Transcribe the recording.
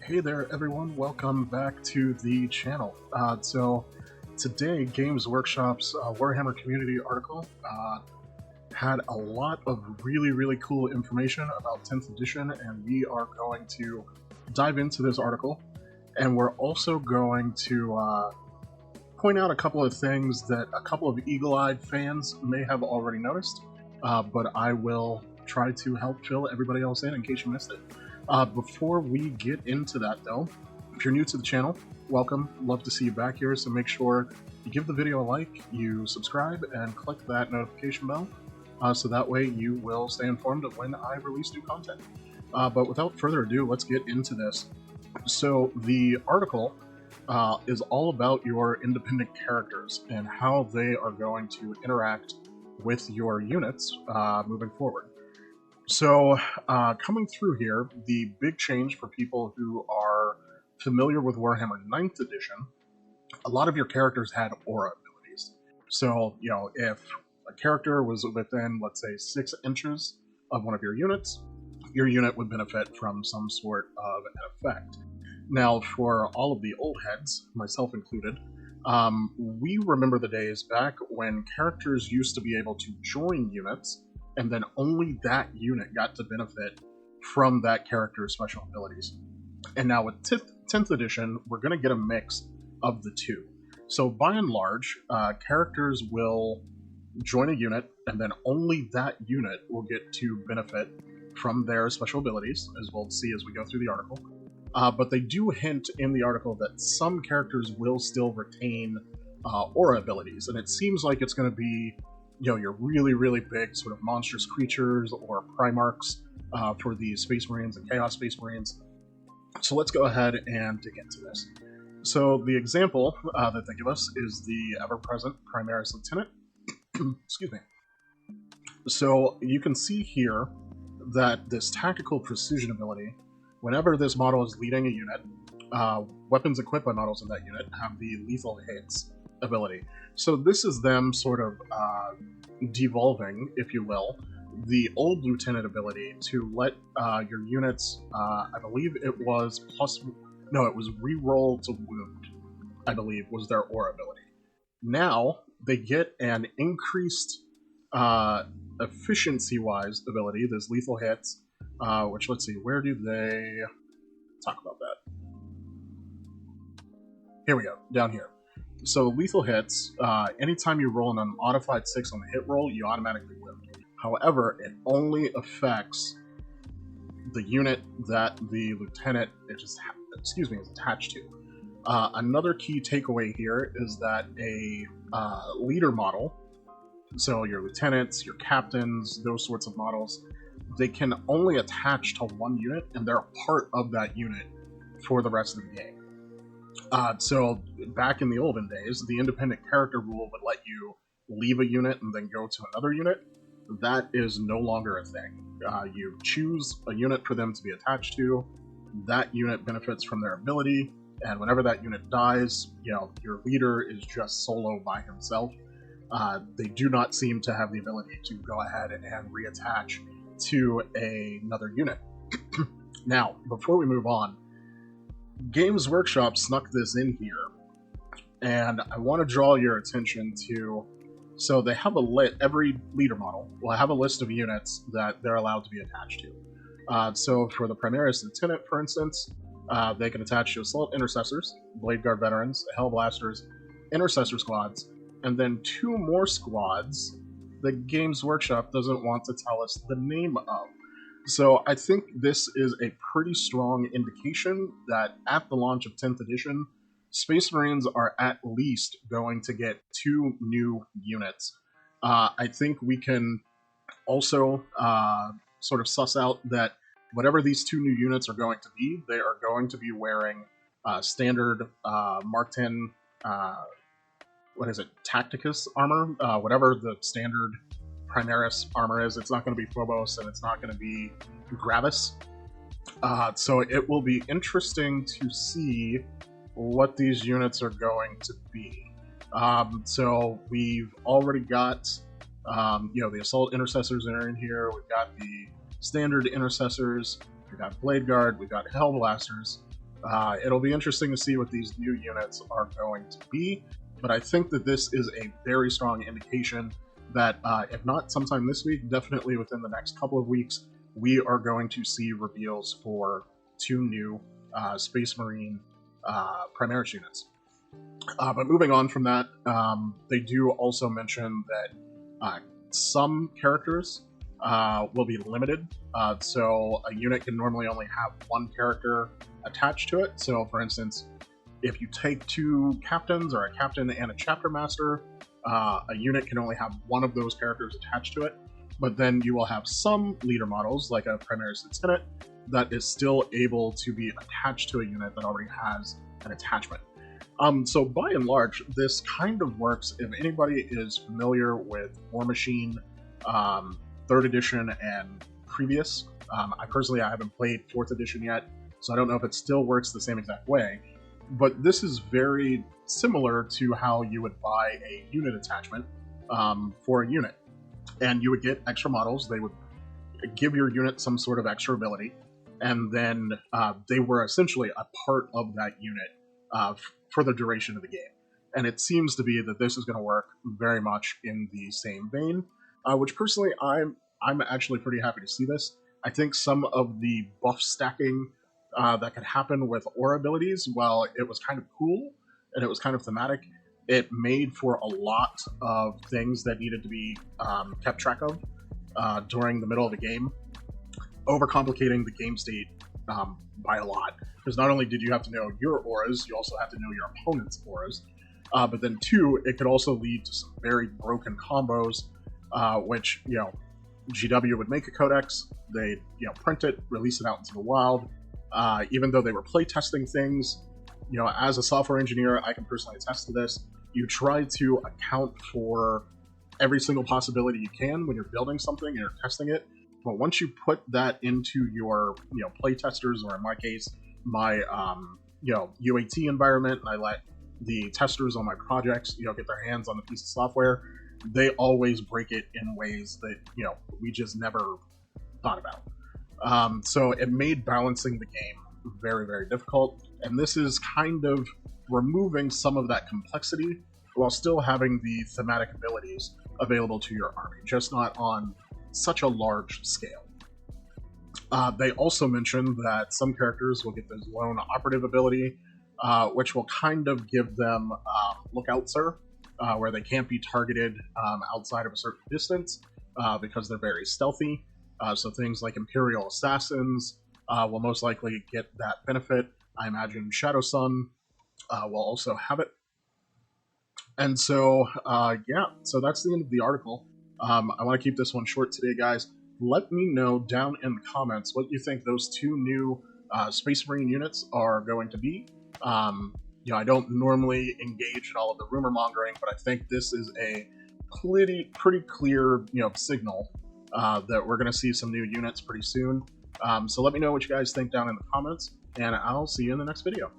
Hey there everyone, welcome back to the channel. So today Games Workshop's Warhammer Community article had a lot of really cool information about 10th edition, and we are going to dive into this article, and we're also going to point out a couple of things that a couple of eagle-eyed fans may have already noticed, but I will try to help fill everybody else in case you missed it. Before we get into that though, if you're new to the channel, welcome. Love to see you back here, so make sure you give the video a like, you subscribe, and click that notification bell, so that way you will stay informed of when I release new content. But without further ado, let's get into this. So the article is all about your independent characters and how they are going to interact with your units moving forward. So, coming through here, the big change for people who are familiar with Warhammer 9th edition, a lot of your characters had aura abilities. So, you know, if a character was within, let's say, 6 inches of one of your unit would benefit from some sort of an effect. Now, for all of the old heads, myself included, we remember the days back when characters used to be able to join units, and then only that unit got to benefit from that character's special abilities. And now with 10th edition, we're going to get a mix of the two. So by and large, characters will join a unit, and then only that unit will get to benefit from their special abilities, as we'll see as we go through the article. But they do hint in the article that some characters will still retain aura abilities, and it seems like it's going to be, you know, your really big sort of monstrous creatures or Primarchs for the Space Marines and Chaos Space Marines. So let's go ahead and dig into this. So the example that they give us is the ever-present Primaris Lieutenant. Excuse me. So you can see here that this tactical precision ability, whenever this model is leading a unit, weapons equipped by models in that unit have the lethal hits ability. So this is them sort of devolving, if you will, the old lieutenant ability to let your units, I believe it was reroll to wound, I believe, was their aura ability. Now they get an increased efficiency-wise ability, this lethal hits, which, let's see, where do they talk about that? Here we go, down here. So lethal hits, anytime you roll an unmodified 6 on the hit roll, you automatically wound. However, it only affects the unit that the lieutenant is attached to. Another key takeaway here is that a leader model, so your lieutenants, your captains, those sorts of models, they can only attach to one unit, and they're a part of that unit for the rest of the game. So back in the olden days, the independent character rule would let you leave a unit and then go to another unit. That is no longer a thing. You choose a unit for them to be attached to. That unit benefits from their ability, and whenever that unit dies, you know, your leader is just solo by himself. They do not seem to have the ability to go ahead and reattach to another unit. Now, before we move on, Games Workshop snuck this in here, and I want to draw your attention to, so they have every leader model will have a list of units that they're allowed to be attached to. So for the Primaris Lieutenant, for instance, they can attach to Assault Intercessors, Blade Guard Veterans, Hellblasters, Intercessor Squads, and then 2 more squads that Games Workshop doesn't want to tell us the name of. So I think this is a pretty strong indication that at the launch of 10th edition, Space Marines are at least going to get 2 new units. I think we can also sort of suss out that whatever these 2 new units are going to be, they are going to be wearing standard Mark 10, Tacticus armor, whatever the standard Primaris armor is. It's not going to be Phobos, and it's not going to be Gravis. So it will be interesting to see what these units are going to be. So we've already got, you know, the Assault Intercessors that are in here. We've got the standard Intercessors. We've got Blade Guard. We've got Hellblasters. It'll be interesting to see what these new units are going to be, but I think that this is a very strong indication that if not sometime this week, definitely within the next couple of weeks, we are going to see reveals for 2 new Space Marine Primaris units. But moving on from that, they do also mention that some characters will be limited. So a unit can normally only have 1 character attached to it. So for instance, if you take 2 captains or a captain and a chapter master, a unit can only have 1 of those characters attached to it. But then you will have some leader models, like a Primaris Lieutenant, that is still able to be attached to a unit that already has an attachment. So by and large, this kind of works. If anybody is familiar with War Machine 3rd edition and previous, I haven't played 4th edition yet, so I don't know if it still works the same exact way, but this is very similar to how you would buy a unit attachment for a unit. And you would get extra models, they would give your unit some sort of extra ability, and then they were essentially a part of that unit for the duration of the game. And it seems to be that this is going to work very much in the same vein, which personally I'm actually pretty happy to see this. I think some of the buff stacking that could happen with aura abilities, while it was kind of cool and it was kind of thematic, it made for a lot of things that needed to be kept track of during the middle of the game, overcomplicating the game state by a lot. Because not only did you have to know your auras, you also have to know your opponent's auras. But then 2, it could also lead to some very broken combos, which, GW would make a codex, they'd, print it, release it out into the wild. Even though they were playtesting things, as a software engineer, I can personally attest to this. You try to account for every single possibility you can when you're building something and you're testing it. But once you put that into your, playtesters, or in my case, my, UAT environment, and I let the testers on my projects, get their hands on the piece of software, they always break it in ways that, we just never thought about. So it made balancing the game very, very difficult. And this is kind of removing some of that complexity while still having the thematic abilities available to your army, just not on such a large scale. They also mentioned that some characters will get this lone operative ability, which will kind of give them Lookout Sir, where they can't be targeted outside of a certain distance because they're very stealthy. So things like Imperial Assassins will most likely get that benefit. I imagine Shadow Sun will also have it. And so, so that's the end of the article. I want to keep this one short today, guys. Let me know down in the comments what you think those 2 new Space Marine units are going to be. I don't normally engage in all of the rumor mongering, but I think this is a pretty clear, signal that we're going to see some new units pretty soon. So let me know what you guys think down in the comments, and I'll see you in the next video.